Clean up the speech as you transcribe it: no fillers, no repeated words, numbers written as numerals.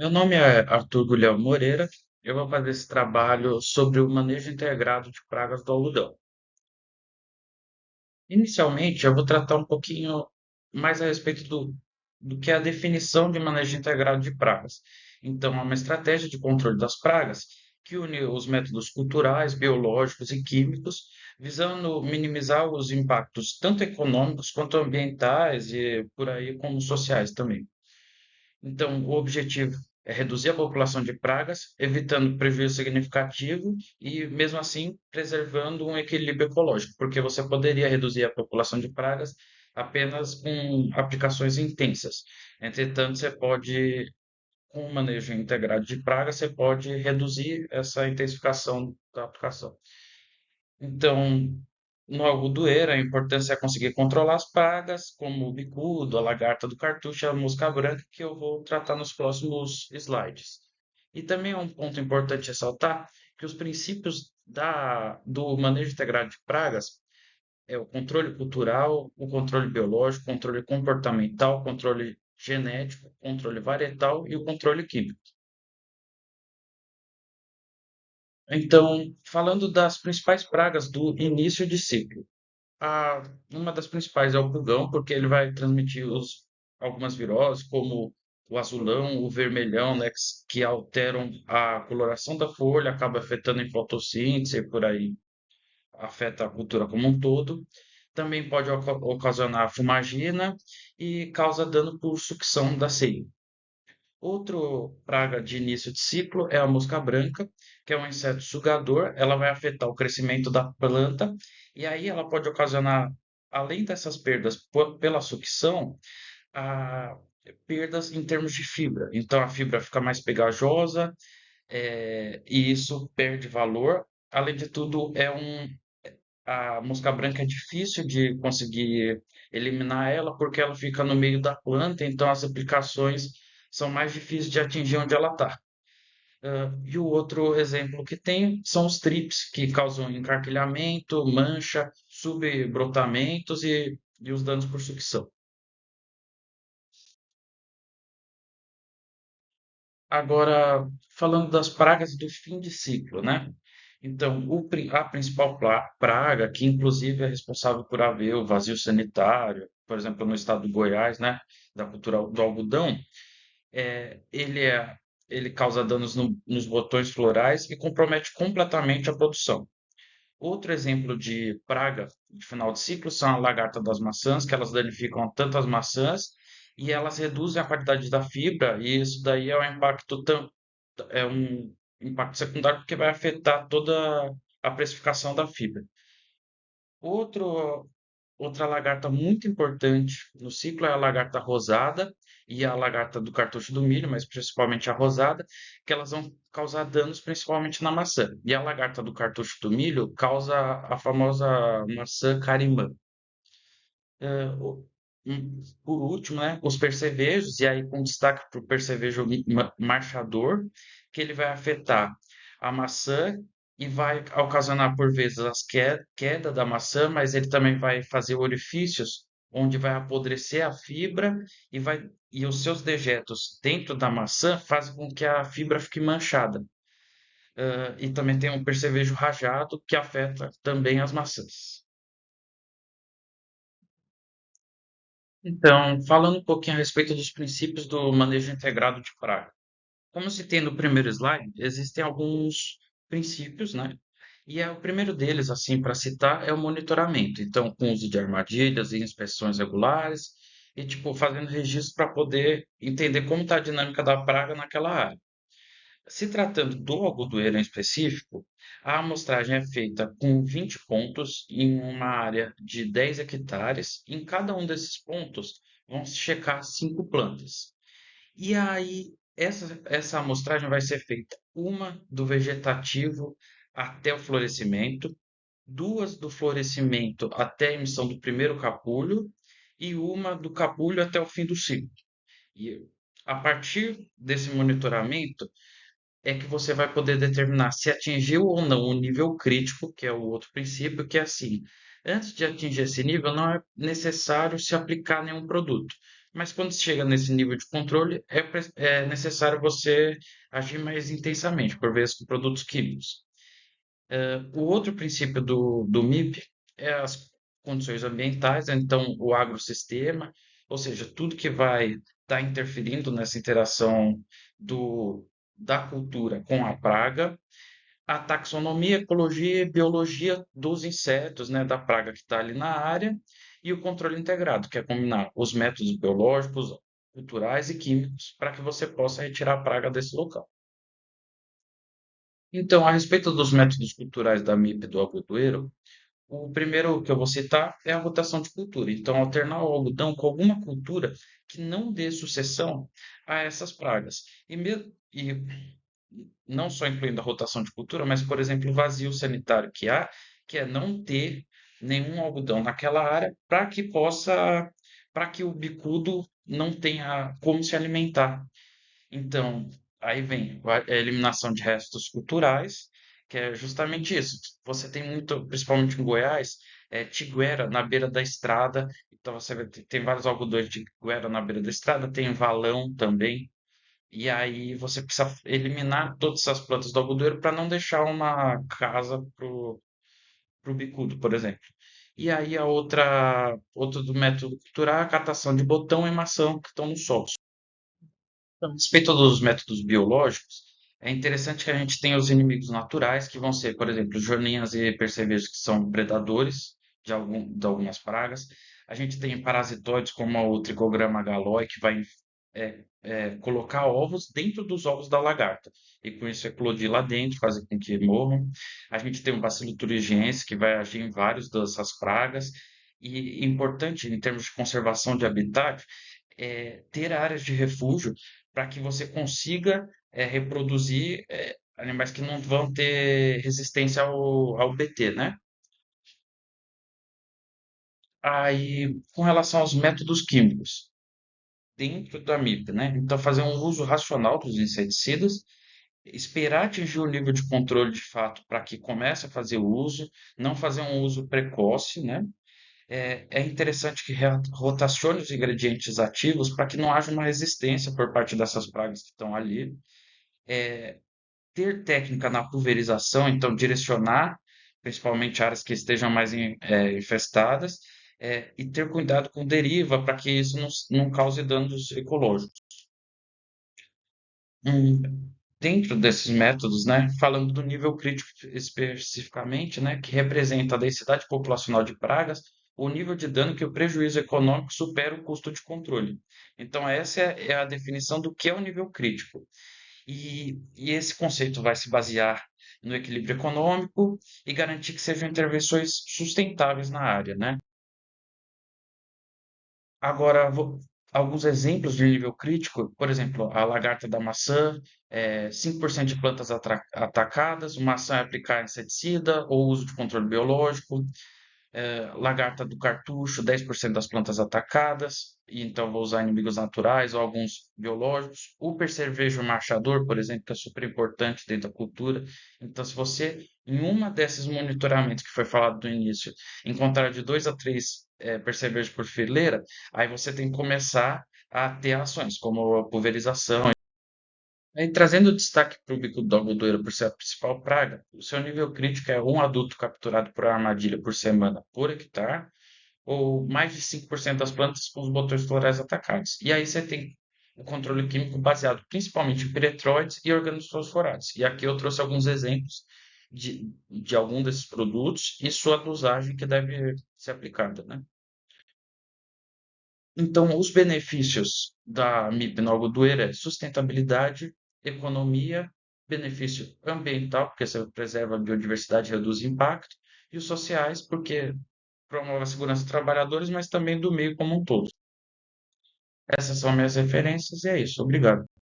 Meu nome é Arthur Guilherme Moreira. Eu vou fazer esse trabalho sobre o manejo integrado de pragas do algodão. Inicialmente, eu vou tratar um pouquinho mais a respeito do que é a definição de manejo integrado de pragas. Então, é uma estratégia de controle das pragas que une os métodos culturais, biológicos e químicos, visando minimizar os impactos tanto econômicos quanto ambientais e por aí como sociais também. Então, o objetivo é reduzir a população de pragas, evitando prejuízo significativo e, mesmo assim, preservando um equilíbrio ecológico, porque você poderia reduzir a população de pragas apenas com aplicações intensas. Entretanto, você pode, com o manejo integrado de pragas, você pode reduzir essa intensificação da aplicação. Então, no algodoeiro, a importância é conseguir controlar as pragas, como o bicudo, a lagarta do cartucho e a mosca branca, que eu vou tratar nos próximos slides. E também é um ponto importante ressaltar que os princípios do manejo integrado de pragas é o controle cultural, o controle biológico, o controle comportamental, o controle genético, o controle varietal e o controle químico. Então, falando das principais pragas do início de ciclo. Uma das principais é o pulgão, porque ele vai transmitir algumas viroses, como o azulão, o vermelhão, né, que alteram a coloração da folha, acaba afetando a fotossíntese e por aí afeta a cultura como um todo. Também pode ocasionar fumagina e causa dano por sucção da seiva. Outro praga de início de ciclo é a mosca branca, que é um inseto sugador. Ela vai afetar o crescimento da planta e aí ela pode ocasionar, além dessas perdas pela sucção, a, perdas em termos de fibra. Então a fibra fica mais pegajosa, e isso perde valor. Além de tudo, a mosca branca é difícil de conseguir eliminar ela porque ela fica no meio da planta, então as aplicações são mais difíceis de atingir onde ela está. E o outro exemplo que tem são os trips, que causam encarquilhamento, mancha, subbrotamentos e os danos por sucção. Agora, falando das pragas do fim de ciclo, né? Então, a principal praga, que inclusive é responsável por haver o vazio sanitário, por exemplo, no estado do Goiás, né, da cultura do algodão, é, ele é, ele causa danos nos botões florais e compromete completamente a produção. Outro exemplo de praga de final de ciclo são a lagarta das maçãs, que elas danificam tanto as maçãs e elas reduzem a qualidade da fibra, e isso daí é um impacto secundário porque vai afetar toda a precificação da fibra. Outro, outra lagarta muito importante no ciclo é a lagarta rosada e a lagarta do cartucho do milho, mas principalmente a rosada, que elas vão causar danos principalmente na maçã. E a lagarta do cartucho do milho causa a famosa maçã carimã. Por último, né, os percevejos, e aí com destaque para o percevejo marchador, que ele vai afetar a maçã e vai ocasionar por vezes as queda da maçã, mas ele também vai fazer orifícios onde vai apodrecer a fibra e os seus dejetos dentro da maçã fazem com que a fibra fique manchada. E também tem um percevejo rajado que afeta também as maçãs. Então, falando um pouquinho a respeito dos princípios do manejo integrado de praga. Como se tem no primeiro slide, existem alguns princípios, né? E o primeiro deles, assim, para citar, é o monitoramento. Então, com uso de armadilhas e inspeções regulares, e, tipo, fazendo registro para poder entender como está a dinâmica da praga naquela área. Se tratando do algodoeiro em específico, a amostragem é feita com 20 pontos em uma área de 10 hectares. Em cada um desses pontos vão se checar 5 plantas. E aí, essa amostragem vai ser feita uma do vegetativo até o florescimento, duas do florescimento até a emissão do primeiro capulho e uma do capulho até o fim do ciclo. E a partir desse monitoramento, é que você vai poder determinar se atingiu ou não o nível crítico, que é o outro princípio, que é assim: antes de atingir esse nível, não é necessário se aplicar nenhum produto. Mas quando se chega nesse nível de controle, é necessário você agir mais intensamente, por vezes com produtos químicos. O outro princípio do MIP é as condições ambientais, né? Então o agrossistema, ou seja, tudo que vai estar interferindo nessa interação do, da cultura com a praga, a taxonomia, ecologia e biologia dos insetos, né, da praga que está ali na área, e o controle integrado, que é combinar os métodos biológicos, culturais e químicos para que você possa retirar a praga desse local. Então, a respeito dos métodos culturais da MIP do algodoeiro, o primeiro que eu vou citar é a rotação de cultura. Então, alternar o algodão com alguma cultura que não dê sucessão a essas pragas. E não só incluindo a rotação de cultura, mas, por exemplo, o vazio sanitário que há, que é não ter nenhum algodão naquela área para que o bicudo não tenha como se alimentar. Então, aí vem a eliminação de restos culturais, que é justamente isso. Você tem muito, principalmente em Goiás, tiguera na beira da estrada. Então, você tem vários algodões de tiguera na beira da estrada, tem valão também. E aí você precisa eliminar todas essas plantas do algodoeiro para não deixar uma casa pro bicudo, por exemplo. E aí outro do método cultural é a catação de botão e maçã que estão no solo. A respeito dos métodos biológicos, é interessante que a gente tenha os inimigos naturais, que vão ser, por exemplo, joaninhas e percevejos, que são predadores de algumas pragas. A gente tem parasitoides, como o Trichogramma galloi, que vai colocar ovos dentro dos ovos da lagarta, e com isso eclodir lá dentro, fazer com que morram. A gente tem o Bacillus thuringiense, que vai agir em várias dessas pragas. E importante, em termos de conservação de habitat, ter áreas de refúgio para que você consiga reproduzir animais que não vão ter resistência ao BT, né? Aí, com relação aos métodos químicos, dentro da MIP, né? Então, fazer um uso racional dos inseticidas, esperar atingir o nível de controle de fato para que comece a fazer o uso, não fazer um uso precoce, né? É interessante que rotacione os ingredientes ativos para que não haja uma resistência por parte dessas pragas que estão ali. Ter técnica na pulverização, então direcionar principalmente áreas que estejam mais infestadas, e ter cuidado com deriva para que isso não cause danos ecológicos. Hum, Dentro desses métodos, né, falando do nível crítico especificamente, né, que representa a densidade populacional de pragas, o nível de dano que o prejuízo econômico supera o custo de controle. Então, essa é a definição do que é o nível crítico. E esse conceito vai se basear no equilíbrio econômico e garantir que sejam intervenções sustentáveis na área, né? Agora, alguns exemplos de nível crítico, por exemplo, a lagarta da maçã, 5% de plantas atacadas, maçã é aplicar inseticida ou uso de controle biológico, lagarta do cartucho, 10% das plantas atacadas, e então vou usar inimigos naturais ou alguns biológicos. O percevejo marchador, por exemplo, que é super importante dentro da cultura. Então, se você, em uma desses monitoramentos que foi falado no início, encontrar de 2 a 3 percevejos por fileira, aí você tem que começar a ter ações, como a pulverização. Aí, trazendo destaque para o bico do algodoeiro por ser a principal praga, o seu nível crítico é um adulto capturado por armadilha por semana por hectare, ou mais de 5% das plantas com os botões florais atacados. E aí você tem o controle químico baseado principalmente em piretroides e organofosforados. E aqui eu trouxe alguns exemplos de algum desses produtos e sua dosagem que deve ser aplicada, né? Então, os benefícios da MIP no algodoeiro é sustentabilidade, economia, benefício ambiental, porque você preserva a biodiversidade e reduz o impacto, e os sociais, porque promove a segurança dos trabalhadores, mas também do meio como um todo. Essas são minhas referências e é isso. Obrigado.